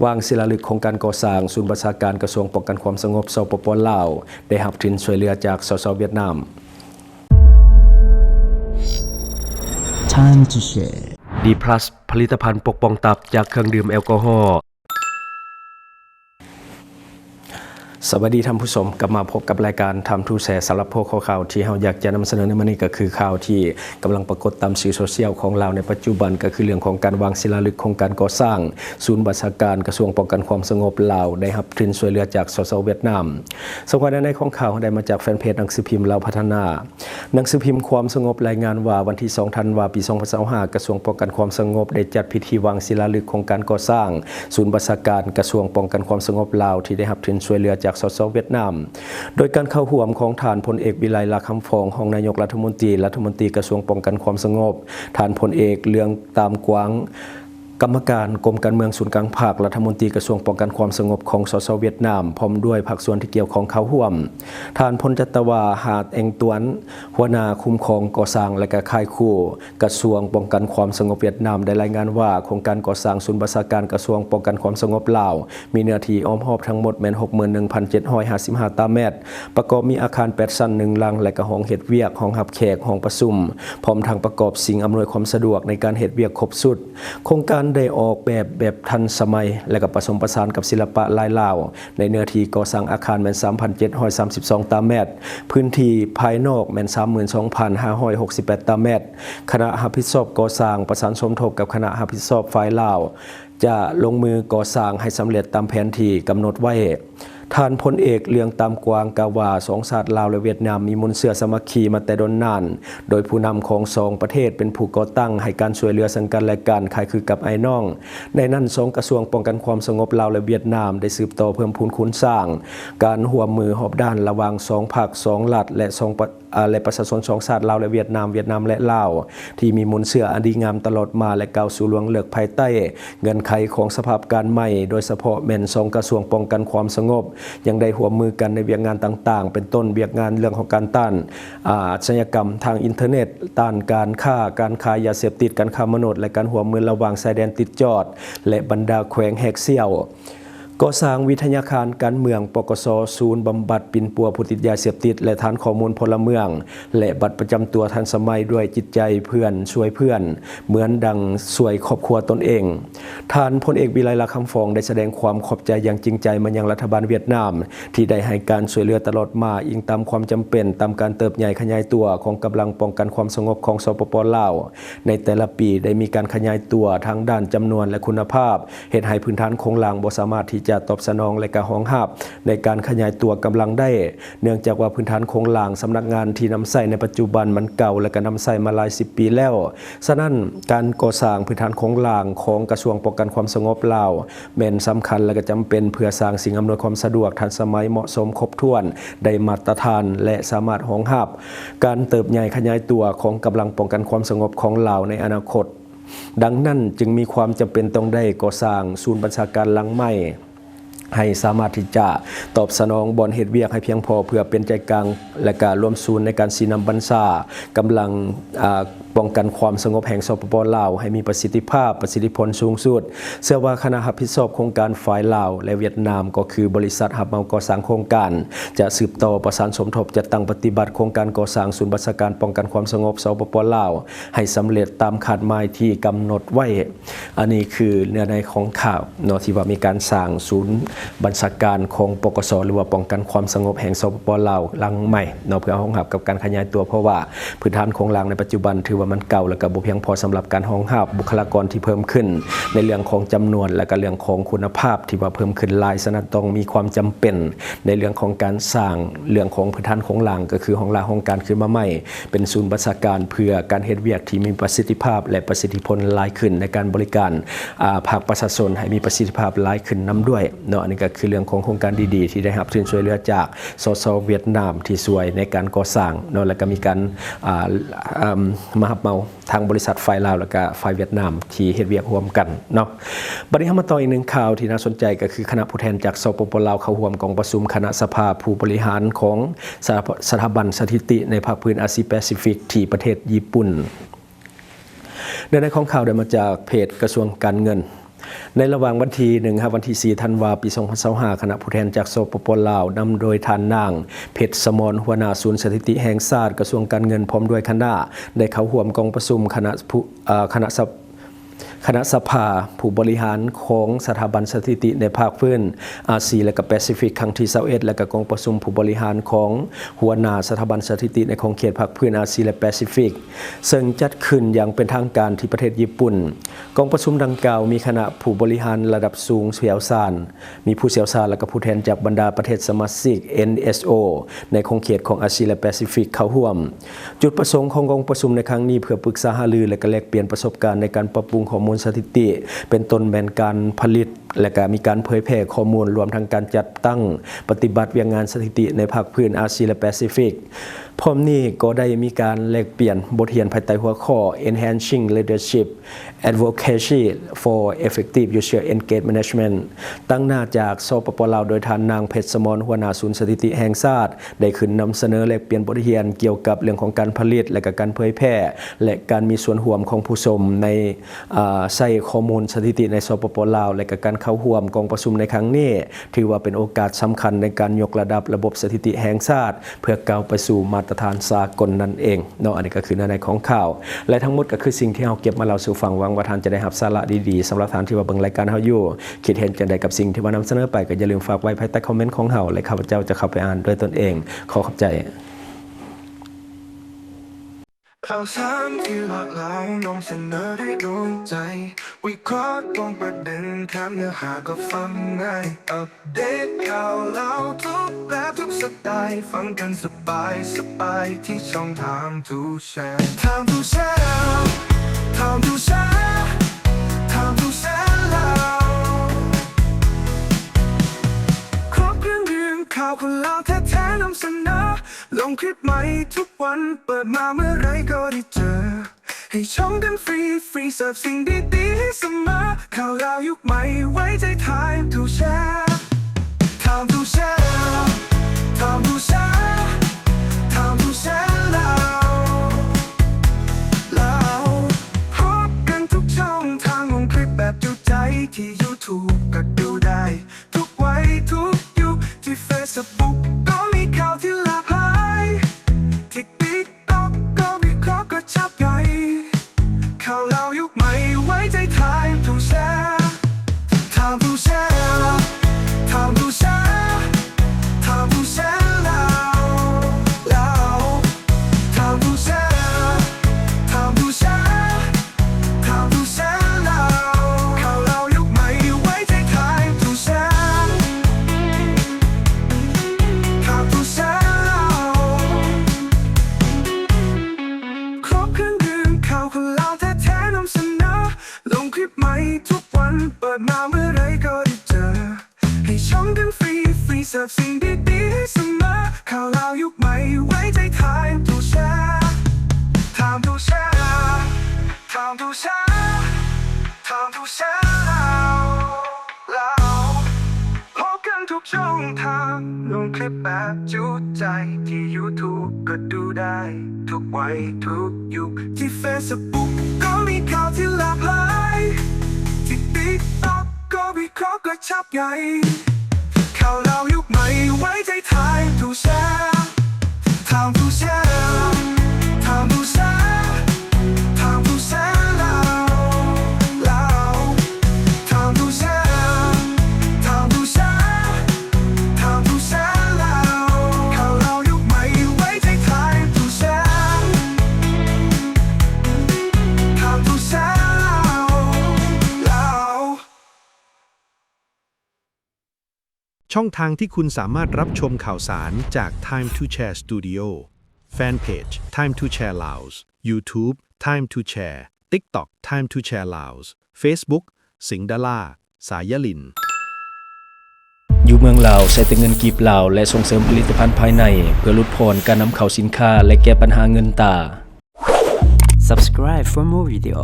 วางศิลาฤกษ์โครงการก่อสร้างศูนย์บัญชาการกระทรวงป้องกันความสงบสปป.ลาวได้รับทุนช่วยเหลือจากสส.เวียดนาม Time to share D+ ผลิตภัณฑ์ปกป้องตับจากเครื่องดื่มแอลกอฮอล์สวัสดีท่านผู้ชมกลับมาพบกับรายการทำทูแชร์สำหรับพวกข่าวที่เราอยากจะนำเสนอในวันนี้ก็คือข่าวที่กำลังปรากฏตามสื่อโซเชียลของเราในปัจจุบันก็คือเรื่องของการวางศิลาฤกษ์โครงการก่อสร้างศูนย์บัญชาการกระทรวงป้องกันความสงบลาวได้รับทุนช่วยเหลือจากสส.เวียดนามสงในของข่าวได้มาจากแฟนเพจหนังสือพิมพ์ลาวพัฒนาหนังสือพิมพ์ความสงบรายงานว่าวันที่2 ธันวาคม ปี 2025กระทรวงป้องกันความสงบได้จัดพิธีวางศิลาฤกษ์โครงการก่อสร้างศูนย์บัญชาการกระทรวงป้องกันความสงบลาวที่ได้รับทุนช่วยเหลือจากสส.เวียดนามโดยการเข้าร่วมของฐานพลเอกวิไลลักษณ์คำฟองรองนายกรัฐมนตรีกระทรวงป้องกันความสงบฐานพลเอกเลืองตามกวางกรรมการกรมการเมืองศูนย์กลางภาครัฐมนตรีกระทรวงป้องกันความสงบของสส.เวียดนามพร้อมด้วยภาคส่วนที่เกี่ยวข้องเข้าร่วมฐานพลจัตวาหาดเองตวนหัวหน้าคุ้มครองก่อสร้างและก็ค่ายคู่กระทรวงป้องกันความสงบเวียดนามได้รายงานว่าโครงการก่อสร้างศูนย์บัญชาการกระทรวงป้องกันความสงบลาวมีเนื้อที่อ้อมรอบทั้งหมดแม่น 61,755 ตารางเมตรประกอบมีอาคาร8ชั้น1หลังและก็ห้องเฮ็ดเวียกห้องรับแขกห้องประชุมพร้อมทั้งประกอบสิ่งอำนวยความสะดวกในการเฮ็ดเวียกครบสุดโครงการได้ออกแบบทันสมัยและก็ผสมผสานกับศิลปะลายลาวในเนื้อที่ก่อสร้างอาคารแม่น 3,732 ตารางเมตรพื้นที่ภายนอกแม่น 32,568 ตารางเมตรคณะรับผิดชอบก่อสร้างประสานสมทบกับคณะรับผิดชอบฝ่ายลาวจะลงมือก่อสร้างให้สำเร็จตามแผนที่กำหนดไว้ท่านพลเอกเลืองตามกวางกล่าวว่าสองชาติลาวและเวียดนามมีมนต์เสื่อสามัคคีมาแต่ดนนานโดยผู้นำของสองประเทศเป็นผู้ก่อตั้งให้การช่วยเหลือซึ่งกันและกันคล้ายคือกับไอ้น้องในนั้นสองกระทรวงป้องกันความสงบลาวและเวียดนามได้สืบต่อเพิ่มพูนคุณสร้างการร่วมมือหอบด้านระหว่างสองภาคสองรัฐและประชาชนสองชาติลาวและเวียดนามและลาวที่มีมนต์เสื่ออันดีงามตลอดมาและก้าวสู่ล่วงเลิกภายใต้เงื่อนไขของสภาพการใหม่โดยเฉพาะแม่นสองกระทรวงป้องกันความสงบยังได้ร่วมมือกันในเวียกงานต่างๆเป็นต้นเวียกงานเรื่องของการต้านอาชญากรรมทางอินเทอร์เน็ตต้านการค้ายาเสพติดการค้ามนุษย์และการร่วมมือระหว่างชายแดนติดจอดและบรรดาแขวงแหกเซี่ยวก่อสร้างวิทยาคารการเมืองปกส.ศูนย์บำบัดปิ่นปัวผู้ติดยาเสพติดและฐานข้อมูลพลเมืองและบัตรประจำตัวทันสมัยด้วยจิตใจเพื่อนช่วยเพื่อนเหมือนดังช่วยครอบครัวตนเองท่านพลเอกวิไลลักษณ์คำฟองได้แสดงความขอบใจอย่างจริงใจมายังรัฐบาลเวียดนามที่ได้ให้การช่วยเหลือตลอดมาอิงตามความจำเป็นตามการเติบใหญ่ขยายตัวของกำลังป้องกันความสงบของสปป.ลาวในแต่ละปีได้มีการขยายตัวทั้งด้านจำนวนและคุณภาพเฮ็ดให้พื้นฐานโครงหลังบ่สามารถที่จะตอบสนองและการห้องหับในการขยายตัวกำลังได้เนื่องจากว่าพื้นฐานโครงหลังสำนักงานที่นำใช้ในปัจจุบันมันเก่าและก็นำใช้มาหลาย10 ปีแล้วฉะนั้นการก่อสร้างพื้นฐานโครงหลังของกระทรวงป้องกันความสงบลาวแม่นสำคัญและก็จำเป็นเพื่อสร้างสิ่งอำนวยความสะดวกทันสมัยเหมาะสมครบถ้วนได้มาตรฐานและสามารถห้องหับการเติบใหญ่ขยายตัวของกำลังป้องกันความสงบของลาวในอนาคตดังนั้นจึงมีความจำเป็นต้องได้ก่อสร้างศูนย์บัญชาการหลังใหม่ให้สามารถที่จะตอบสนองบอนเฮ็ดเวียกให้เพียงพอเพื่อเป็นใจกลางและการรวมศูนย์ในการสีนำบัญชากำลังป้องกันความสงบแห่งสปป.ลาวให้มีประสิทธิภาพประสิทธิผลสูงสุดเชื่อว่าคณะรับผิดชอบโครงการฝ่ายลาวและเวียดนามก็คือบริษัทรับเหมาก่อสร้างโครงการจะสืบต่อประสานสมทบจัดตั้งปฏิบัติโครงการก่อสร้างศูนย์บัญชาการป้องกันความสงบสปป.ลาวให้สำเร็จตามคาดหมายที่กำหนดไว้อันนี้คือเนื้อในของข่าวเนาะที่ว่ามีการสร้างศูนย์บัญชาการของปกส.หรือว่าป้องกันความสงบแห่งสปป.ลาวหลังใหม่เนาะเพื่อรองรับกับการขยายตัวเพราะว่าพื้นฐานโครงหลังในปัจจุบันถือว่ามันเก่าและก็บ่เพียงพอสำหรับการรองรับบุคลากรที่เพิ่มขึ้นในเรื่องของจำนวนและก็เรื่องของคุณภาพที่ว่าเพิ่มขึ้นหลายฉะนั้นต้องมีความจำเป็นในเรื่องของการสร้างเรื่องของพื้นฐานโครงหลังก็คือห้องละห้องการขึ้นมาใหม่เป็นศูนย์บัญชาการเพื่อการเฮ็ดเวียกที่มีประสิทธิภาพและประสิทธิผลหลายขึ้นในการบริการภาคประชาชนให้มีประสิทธิภาพหลายขึ้นนํด้วยเนาะอันนี้ก็คือเรื่องของโครงการดีๆที่ได้รับทุนช่วยเหลือจากสส.เวียดนามที่ช่วยในการก่อสร้างเนาะแล้วก็มีการมารับเหมาทางบริษัทฝ่ายลาวและก็ฝ่ายเวียดนามที่เฮ็ดเวียกร่วมกันเนาะบัดนี้มาต่ออีกหนึ่งข่าวที่น่าสนใจก็คือคณะผู้แทนจากสปป.ลาวเข้าร่วมกองประชุมคณะสภาผู้บริหารของสถาบันสถิติในภาคพื้นอาเซียนแปซิฟิกที่ประเทศญี่ปุ่นในของข่าวได้มาจากเพจกระทรวงการเงิน ในระหว่างวันที่1ครับวันที่4ธันวาคมปี2025คณะผู้แทนจากสปป.ลาวนำโดยท่านนางเพชรสมรหัวหน้าศูนย์สถิติแห่งชาติกระทรวงการเงินพร้อมด้วยคณะได้เข้าร่วมกองประชุมคณะสภาผู้บริหารของสถาบันสถิติในภาคพื้นอาซีและก็แปซิฟิกครั้งที่21และก็กองประชุมผู้บริหารของหัวหน้าสถาบันสถิติในของเขตภาคพื้นอาซีและแปซิฟิกซึ่งจัดขึ้นอย่างเป็นทางการที่ประเทศญี่ปุ่นกองประชุมดังกล่าวมีคณะผู้บริหารระดับสูงเชี่ยวชาญมีผู้เชี่ยวชาญและก็ผู้แทนจากบรรดาประเทศสมาชิก NSO ในของเขตของอาซีและแปซิฟิกเข้าร่วมจุดประสงค์ของกองประชุมในครั้งนี้เพื่อปรึกษาหารือและก็แลกเปลี่ยนประสบการณ์ในการปรับปรุงข้อมูลสถิติเป็นต้นแบบการผลิตและก็มีการเผยแพร่ข้อมูลรวมทั้งการจัดตั้งปฏิบัติเวียงงานสถิติในภาคพื้นอาเซียและแปซิฟิกพร้อมนี้ก็ได้มีการแลกเปลี่ยนบทเรียนภายใต้หัวข้อ Enhancing Leadership Advocacy for Effective User Engagement Management ตั้งหน้าจากสปป.ลาวโดยท่านนางเพชรสมรหัวหน้าศูนย์สถิติแห่งชาติได้ขึ้นนำเสนอแลกเปลี่ยนบทเรียนเกี่ยวกับเรื่องของการผลิตและก็การเผยแพร่และการมีส่วนร่วมของผู้ชมในใช้ข้อมูลสถิติในสปป.ลาวและก็การเข้าร่วมกองประชุมในครั้งนี้ถือว่าเป็นโอกาสสำคัญในการยกระดับระบบสถิติแห่งชาติเพื่อก้าวไปสู่มาตรฐานสากลนั่นเองเนาะอันนี้ก็คือในของข่าวและทั้งหมดก็คือสิ่งที่เราเก็บมาเล่าสู่ฟังหวังว่าท่านจะได้รับสาระดีๆสำหรับท่านที่ว่าเบิ่งรายการเฮาอยู่คิดเห็นจังใดกับสิ่งที่ว่านำเสนอไปก็อย่าลืมฝากไว้ภายใต้คอมเมนต์ของเฮาและข้าพเจ้าจะเข้าไปอ่านด้วยตนเองขอขอบใจข่าวสารที่หลากหลายนำเสนอได้โดนใจวิเคราะห์ตรงประเด็นแถมเนื้อหาก็ฟังง่ายอัปเดตข่าวเล่าทุกแบบทุกสไตล์ฟังกันสบายที่ช่องทางทูแชร์Time to share Time to share Time to share แล้วครบเครื่องดื่มข่าวคนเล่าแท้ๆนำเสนอลงคลิปใหม่ทุกวันเปิดมาเมื่อไรก็ได้เจอให้ชมกันฟรีเสิร์ฟสิ่งดีๆให้เสมอข่าวราวยุคใหม่ไว้ใจ Time to share Time to share Time to share Time to share แล้วพบกันทุกช่องทางลงคลิปแบบจุใจที่ YouTube ก็ดูได้ทุกวัยทุกยุคที่ Facebook ก็มีข่าวที่หลากหลายที่ TikTok ก็วิเคราะห์ก็ชับใหญ่ข่าวเรายุคใหม่ไว้ใจ Time to share Time to share Time to share Time to share แล้ว Time to share Time to share Time to share แล้วข่าวเรายุคใหม่ไว้ใจ Time to share Time to share ครบเครื่องดื่มข่าวคนเล่าแท้ๆนำเสนอลงคลิปใหม่ทุกวันเปิดมาเมื่อไรก็ได้เจอให้ชมกันฟรีเสิร์ฟสิ่งดีๆให้เสมอข่าวเรายุคใหม่ไว้ใจ Time to share Time to share Time to share Time to share แล้วพบกันทุกช่องทางลงคลิปแบบจุใจที่ YouTube ก็ดูได้ทุกวัยทุกยุคที่ Facebook ก็มีข่าวที่หลากหลายที่ TikTok ก็วิเคราะห์ก็ชับใหญ่ข่าวเรายุคใหม่ไว้ใจ Time to share Time to share Time to share Time to share แล้ว Time to share Time to share Time to share แล้วข่าวเรายุคใหม่ไว้ใจ Time to share Time to share แล้ว ช่องทางที่คุณสามารถรับชมข่าวสารจาก Time to Share Studio Fanpage Time to Share Laos YouTube Time to Share TikTok Time to Share Laos Facebook สิงห์ดาราสายลินอยู่เมืองลาวใช้แต่เงินกีบลาวและส่งเสริมผลิตภัณฑ์ภายในเพื่อลดผ่อนการนำเข้าสินค้าและแก้ปัญหาเงินตรา Subscribe for more video.